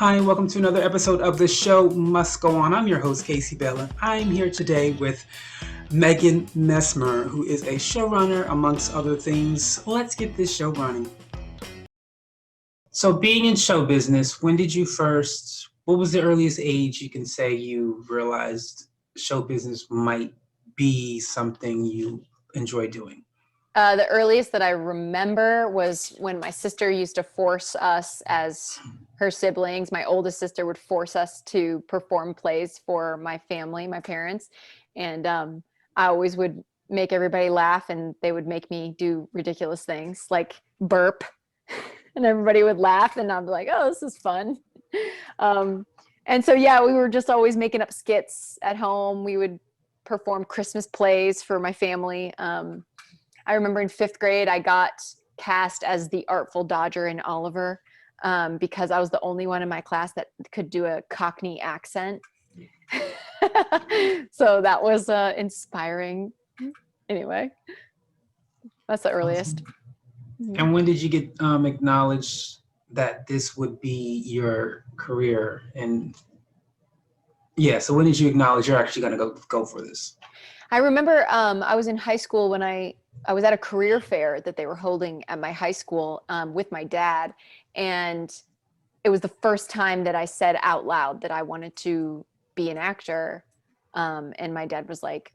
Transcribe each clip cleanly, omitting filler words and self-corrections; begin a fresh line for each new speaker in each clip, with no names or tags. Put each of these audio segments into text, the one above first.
Hi, and welcome to another episode of the show Must Go On. I'm your host, Casey Bella. I'm here today with Megan Messmer, who is a showrunner, amongst other things. Let's get this show running. So, being in show business, what was the earliest age you can say you realized show business might be something you enjoy doing?
The earliest that I remember was when my sister used to force us as her siblings. My oldest sister would force us to perform plays for my family, my parents. And I always would make everybody laugh, and they would make me do ridiculous things like burp. And everybody would laugh, and I'd be like, oh, this is fun. And so, yeah, we were just always making up skits at home. We would perform Christmas plays for my family. I remember in 5th grade, I got cast as the Artful Dodger in Oliver because I was the only one in my class that could do a Cockney accent. So that was inspiring. Anyway, that's the earliest.
And when did you get acknowledged that this would be your career? And yeah, so when did you acknowledge you're actually going to go for this?
I remember I was in high school when I was at a career fair that they were holding at my high school with my dad. And it was the first time that I said out loud that I wanted to be an actor. And my dad was like,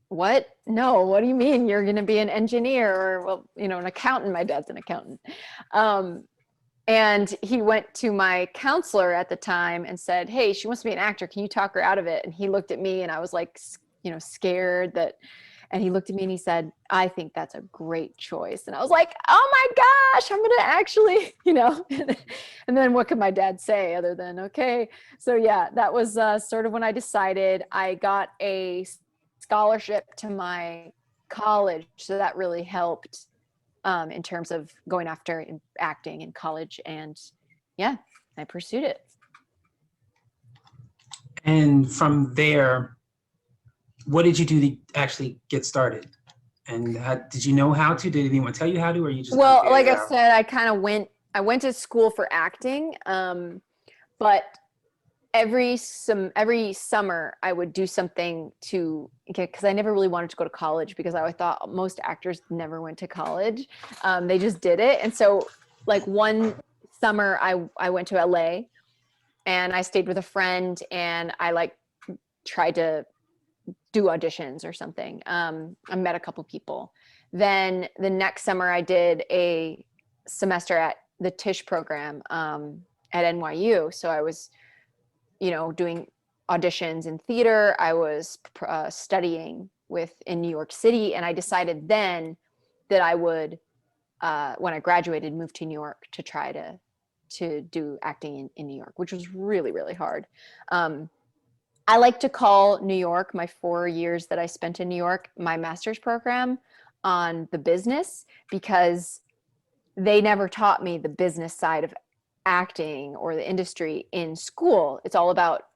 what? No, what do you mean? You're going to be an engineer or, well, an accountant. My dad's an accountant. And he went to my counselor at the time and said, hey, she wants to be an actor. Can you talk her out of it? And he looked at me and I was like, scared and he looked at me and he said, I think that's a great choice. And I was like, oh my gosh, I'm going to actually, and then what could my dad say other than, okay. So yeah, that was sort of when I decided. I got a scholarship to my college. So that really helped in terms of going after acting in college. And yeah, I pursued it.
And from there, what did you do to actually get started? And did you know how to? Did anyone tell you how to, or you just
Well, like I
out?
said, I went to school for acting, but every summer I would do something because I never really wanted to go to college because I thought most actors never went to college. They just did it. And so like one summer I went to LA and I stayed with a friend and I tried to do auditions or something. I met a couple people. Then the next summer I did a semester at the Tisch program at NYU. So I was, doing auditions in theater. I was studying in New York City. And I decided then that I would, when I graduated, move to New York to try to do acting in New York, which was really, really hard. I like to call New York, my 4 years that I spent in New York, my master's program on the business, because they never taught me the business side of acting or the industry in school. It's all about,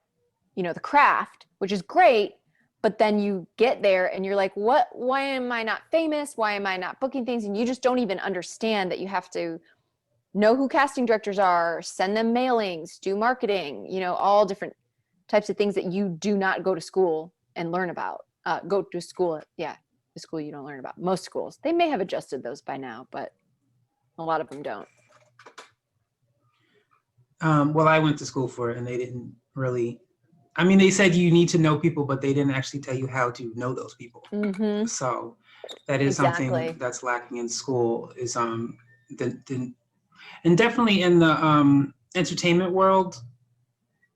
the craft, which is great. But then you get there and you're like, why am I not famous? Why am I not booking things? And you just don't even understand that you have to know who casting directors are, send them mailings, do marketing, all different types of things that you do not go to school and learn about. Go to school, the school you don't learn about. Most schools, they may have adjusted those by now, but a lot of them don't.
Well, I went to school for it, and they didn't really. I mean, they said you need to know people, but they didn't actually tell you how to know those people.
Mm-hmm.
So that is something that's lacking in school. Is and definitely in the entertainment world.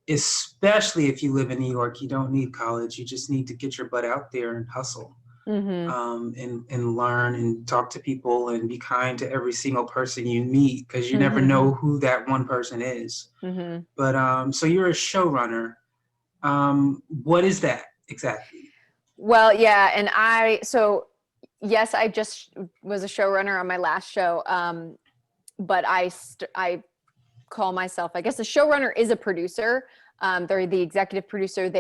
Especially if you live in New York, you don't need college. You just need to get your butt out there and hustle, and learn and talk to people and be kind to every single person you meet, because you never know who that one person is. But so you're a showrunner. What is that exactly?
Well, yeah, and yes, I just was a showrunner on my last show, but I call myself, I guess, a showrunner is a producer. They're the executive producer.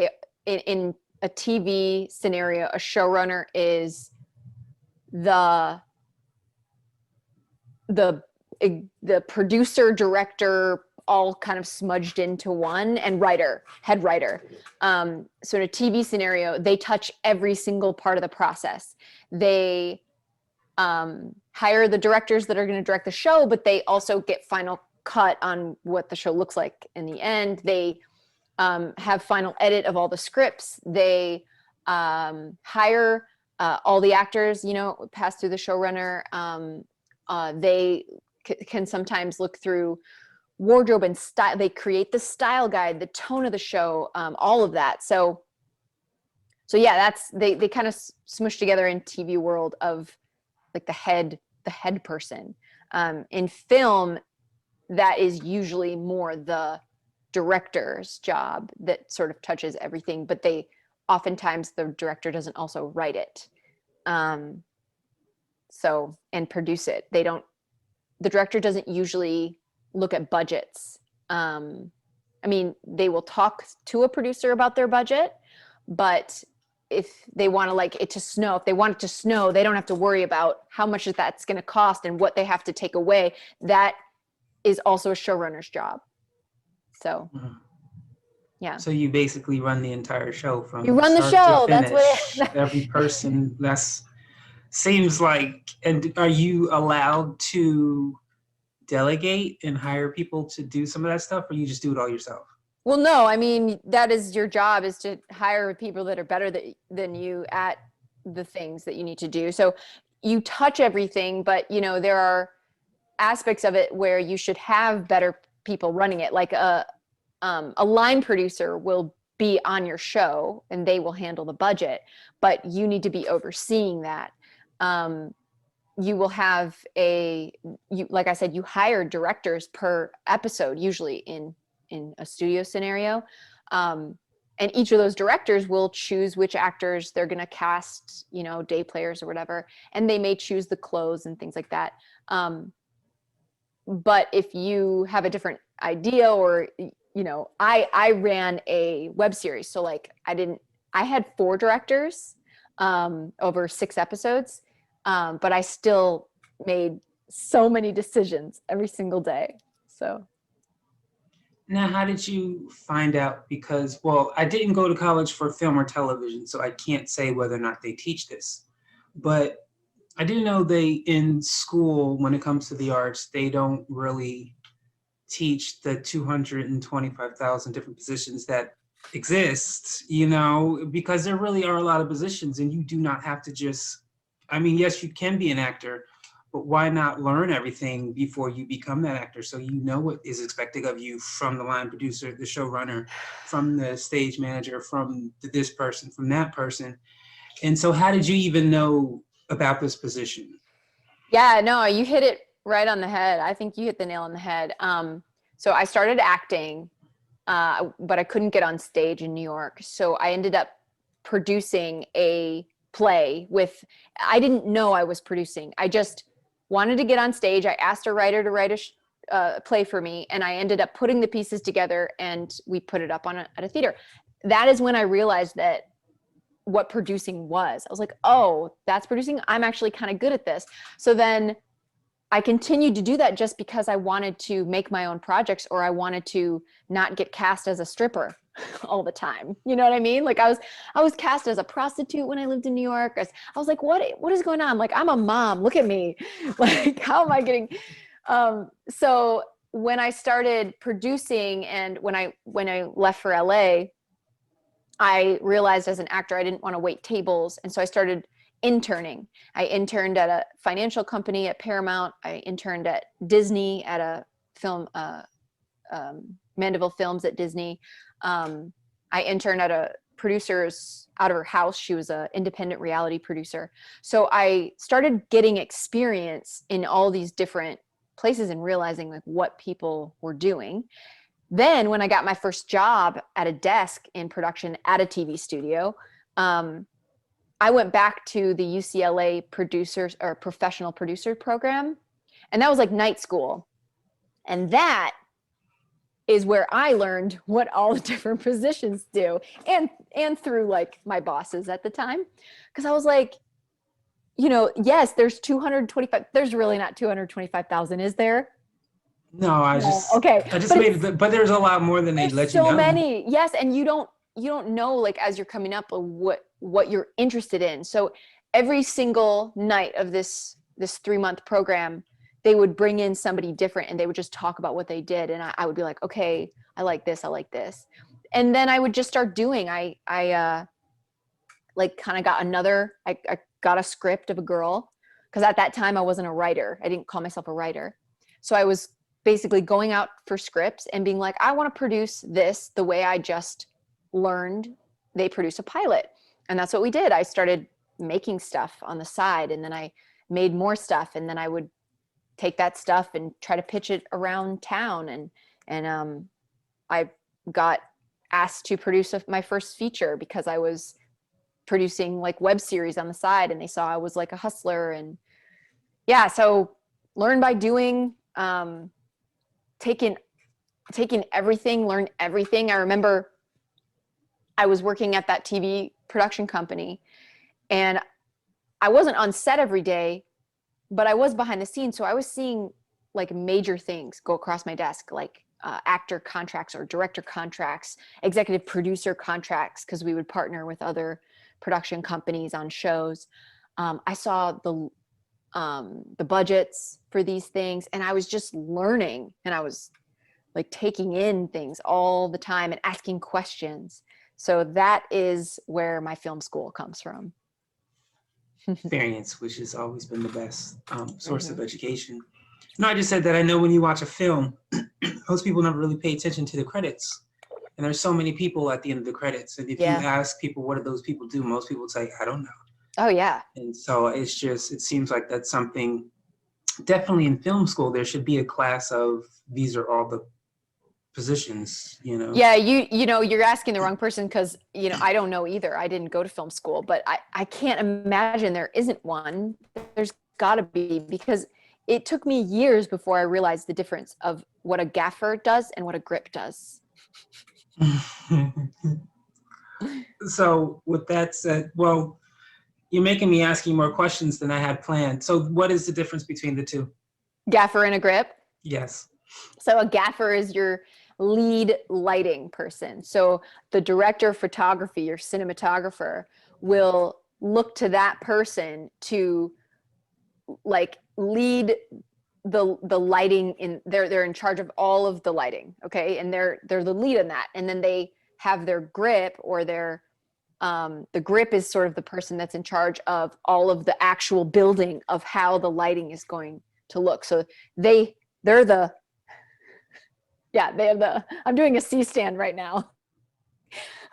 In a TV scenario, a showrunner is the producer, director, all kind of smudged into one, and head writer. So in a TV scenario, they touch every single part of the process. They hire the directors that are going to direct the show, but they also get final cut on what the show looks like in the end. They have final edit of all the scripts. They hire all the actors, pass through the showrunner. They can sometimes look through wardrobe and style. They create the style guide, the tone of the show, all of that. So yeah, that's they kind of smush together in TV world of like the head person. In film, that is usually more the director's job that sort of touches everything, but oftentimes the director doesn't also write it. And produce it. The director doesn't usually look at budgets. They will talk to a producer about their budget, but if they want it to snow, they don't have to worry about how much that's going to cost and what they have to take away. That is also a showrunner's job. So, yeah.
So you basically run the entire show from
start to
finish.
That's what
every person. Seems like. And are you allowed to delegate and hire people to do some of that stuff, or you just do it all yourself?
Well, no, that is your job, is to hire people that are better than you at the things that you need to do. So you touch everything, but there are aspects of it where you should have better people running it. Like a line producer will be on your show and they will handle the budget, but you need to be overseeing that. You will have like I said, you hire directors per episode, usually in a studio scenario. And each of those directors will choose which actors they're going to cast, day players or whatever. And they may choose the clothes and things like that. But if you have a different idea, or, I ran a web series. So I had 4 directors over 6 episodes. But I still made so many decisions every single day. So.
Now, how did you find out? Because, I didn't go to college for film or television, so I can't say whether or not they teach this. But I do know in school, when it comes to the arts, they don't really teach the 225,000 different positions that exist, because there really are a lot of positions, and you do not have to just, yes, you can be an actor, but why not learn everything before you become that actor, so you know what is expected of you from the line producer, the showrunner, from the stage manager, from this person, from that person. And so how did you even know about this position?
Yeah, no, you hit it right on the head. I think you hit the nail on the head. So I started acting, but I couldn't get on stage in New York. So I ended up producing a play I didn't know I was producing. I just wanted to get on stage. I asked a writer to write a play for me, and I ended up putting the pieces together, and we put it up at a theater. That is when I realized that what producing was. I was like, oh, that's producing. I'm actually kind of good at this. So then I continued to do that just because I wanted to make my own projects, or I wanted to not get cast as a stripper all the time. You know what I mean? Like I was cast as a prostitute when I lived in New York. I was like, what is going on? Like, I'm a mom, look at me. Like, how am I getting, so when I started producing, and when I left for LA, I realized as an actor, I didn't want to wait tables. And so I started interning. I interned at a financial company at Paramount. I interned at Disney at a film, Mandeville Films at Disney. I interned at a producer's out of her house. She was an independent reality producer. So I started getting experience in all these different places and realizing like what people were doing. Then when I got my first job at a desk in production at a TV studio, I went back to the UCLA producers or professional producer program. And that was like night school. And that is where I learned what all the different positions do, and through like my bosses at the time. Cause I was like, yes, there's 225, there's really not 225,000, is there?
No,
No, okay,
I just
but
made it, but there's a lot more than they
there's
let you
so
know.
many. Yes, and you don't know, like, as you're coming up, what you're interested in. So every single night of this 3-month program, they would bring in somebody different and they would just talk about what they did, and I would be like, okay, I like this, I like this, and then I would just start doing. I like kind of got I got a script of a girl, because at that time I wasn't a writer. I didn't call myself a writer. So I was basically going out for scripts and being like, I want to produce this the way I just learned they produce a pilot. And that's what we did. I started making stuff on the side, and then I made more stuff, and then I would take that stuff and try to pitch it around town, and I got asked to produce my first feature because I was producing like web series on the side, and they saw I was like a hustler. And yeah, so learn by doing, taking everything, learn everything. I remember I was working at that TV production company, and I wasn't on set every day, but I was behind the scenes. So I was seeing like major things go across my desk, like actor contracts or director contracts, executive producer contracts, because we would partner with other production companies on shows. I saw the budgets for these things, and I was just learning, and I was like taking in things all the time and asking questions. So that is where my film school comes from.
Experience, which has always been the best source of
Mm-hmm.
education. No, I just said that I know when you watch a film, most people never really pay attention to the credits. And there's so many people at the end of the credits. And if you
Yeah.
ask people, what do those people do? Most people say, I don't know.
Oh, yeah.
And so it seems like that's something, definitely in film school, there should be a class of, these are all the positions, you know?
Yeah, you know, you're asking the wrong person, because, you know, I don't know either. I didn't go to film school, but I can't imagine there isn't one. There's got to be, because it took me years before I realized the difference of what a gaffer does and what a grip does.
So with that said, well, you're making me ask you more questions than I had planned. So what is the difference between the two?
Gaffer and a grip.
Yes.
So a gaffer is your lead lighting person. So the director of photography, your cinematographer, will look to that person to like lead the lighting in. They're in charge of all of the lighting, okay? And they're the lead in that. And then they have their grip, or their the grip is sort of the person that's in charge of all of the actual building of how the lighting is going to look. So they're the yeah, they have I'm doing a C-stand right now.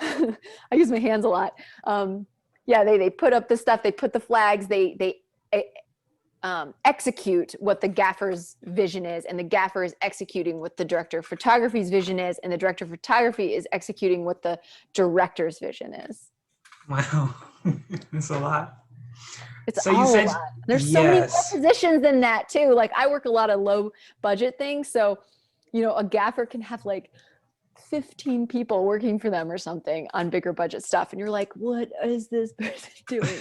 I use my hands a lot. Yeah, they put up the stuff, they put the flags, they execute what the gaffer's vision is, and the gaffer is executing what the director of photography's vision is, and the director of photography is executing what the director's vision is.
Wow. That's a lot.
It's
So you
all a
said,
lot. There's so many more
yes.
positions than that too. Like, I work a lot of low budget things, so you know, a gaffer can have like 15 people working for them or something on bigger budget stuff, and you're like, what is this person doing?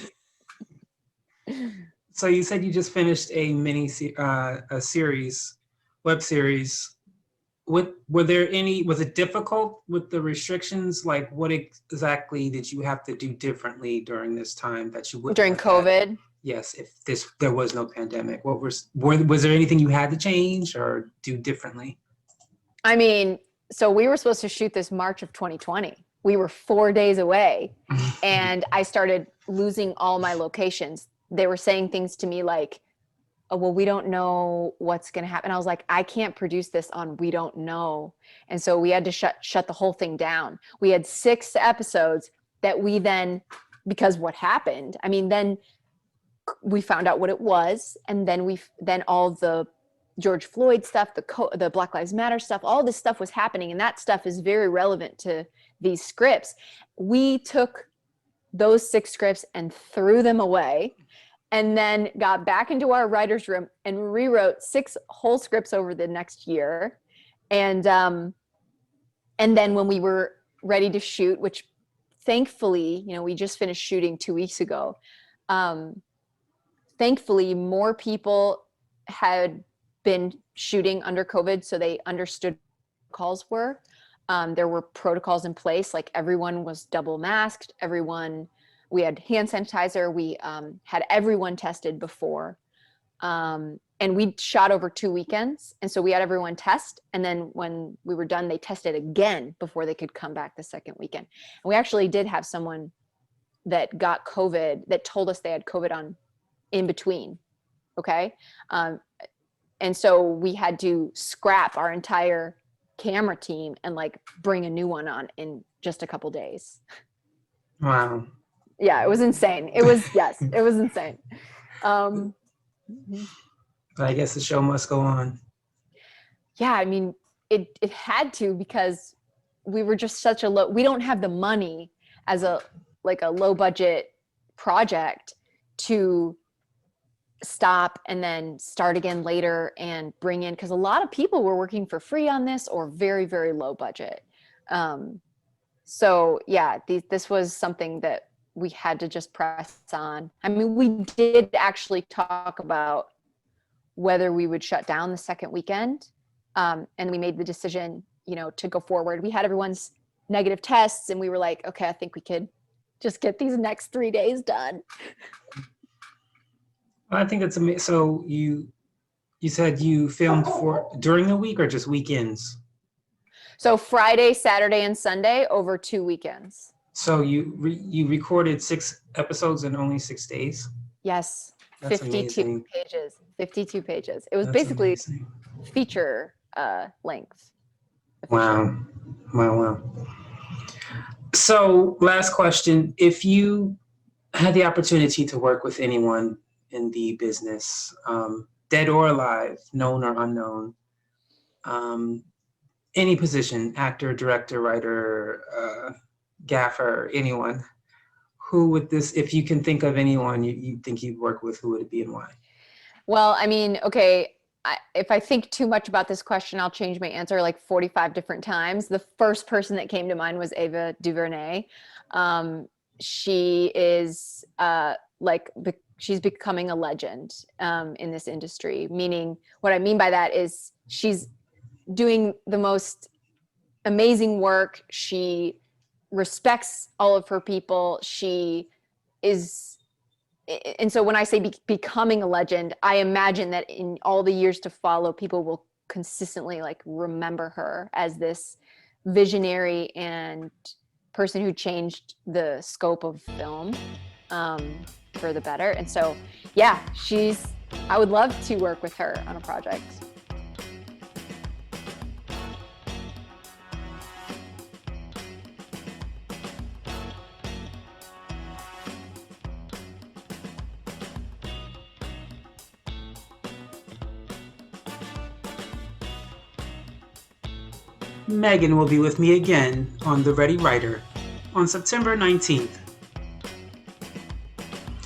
So you said you just finished a a series, web series. Were there any, was it difficult with the restrictions? Like, what exactly did you have to do differently during this time that you wouldn't
During
have had?
COVID?
Yes, if there was no pandemic. Was there anything you had to change or do differently?
I mean, so we were supposed to shoot this March of 2020. We were 4 days away, and I started losing all my locations. They were saying things to me like, oh, well, we don't know what's going to happen. I was like, I can't produce this on we don't know. And so we had to shut the whole thing down. We had 6 episodes that we then, because what happened, I mean, then we found out what it was, and then all the George Floyd stuff, the Black Lives Matter stuff, all this stuff was happening, and that stuff is very relevant to these scripts. We took those 6 scripts and threw them away, and then got back into our writer's room and rewrote 6 whole scripts over the next year. And then when we were ready to shoot, which thankfully, you know, we just finished shooting 2 weeks ago. Thankfully, more people had been shooting under COVID, so they understood what calls were. There were protocols in place, like everyone was double masked, we had hand sanitizer, we had everyone tested before. And we shot over 2 weekends. And so we had everyone test. And then when we were done, they tested again before they could come back the second weekend. And we actually did have someone that got COVID that told us they had COVID on in between. Okay. And so we had to scrap our entire camera team and like bring a new one on in just a couple days.
Wow.
Yeah, it was insane. It was, yes, it was insane.
But I guess the show must go on.
Yeah, I mean, it had to, because we were just such a we don't have the money as a low budget project to stop and then start again later and bring in, because a lot of people were working for free on this or very, very low budget. So yeah, this was something that we had to just press on. I mean, we did actually talk about whether we would shut down the second weekend. And we made the decision, to go forward. We had everyone's negative tests and we were like, okay, I think we could just get these next 3 days done.
I think that's amazing. So you said you filmed during the week or just weekends?
So Friday, Saturday, and Sunday over 2 weekends.
So you recorded 6 episodes in only 6 days?
Yes.
That's
52
amazing.
pages. 52 pages. It was
That's
basically
amazing.
feature length.
Wow. So last question, if you had the opportunity to work with anyone in the business, dead or alive, known or unknown, any position, actor, director, writer, gaffer, anyone, who would this, if you can think of anyone you think you'd work with, who would it be and why?
Well, I mean, okay, if I think too much about this question, I'll change my answer like 45 different times. The first person that came to mind was Ava DuVernay. She is she's becoming a legend in this industry, meaning what I mean by that is she's doing the most amazing work. She respects all of her people. She is, and so when I say becoming a legend, I imagine that in all the years to follow, people will consistently remember her as this visionary and person who changed the scope of film for the better. And so, yeah, I would love to work with her on a project.
Megan will be with me again on The Ready Writer on September 19th.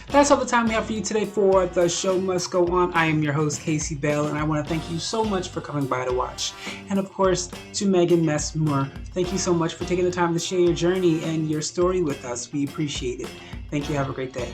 That's all the time we have for you today for The Show Must Go On. I am your host, Casey Bell, and I want to thank you so much for coming by to watch. And of course, to Megan Messmer, thank you so much for taking the time to share your journey and your story with us. We appreciate it. Thank you. Have a great day.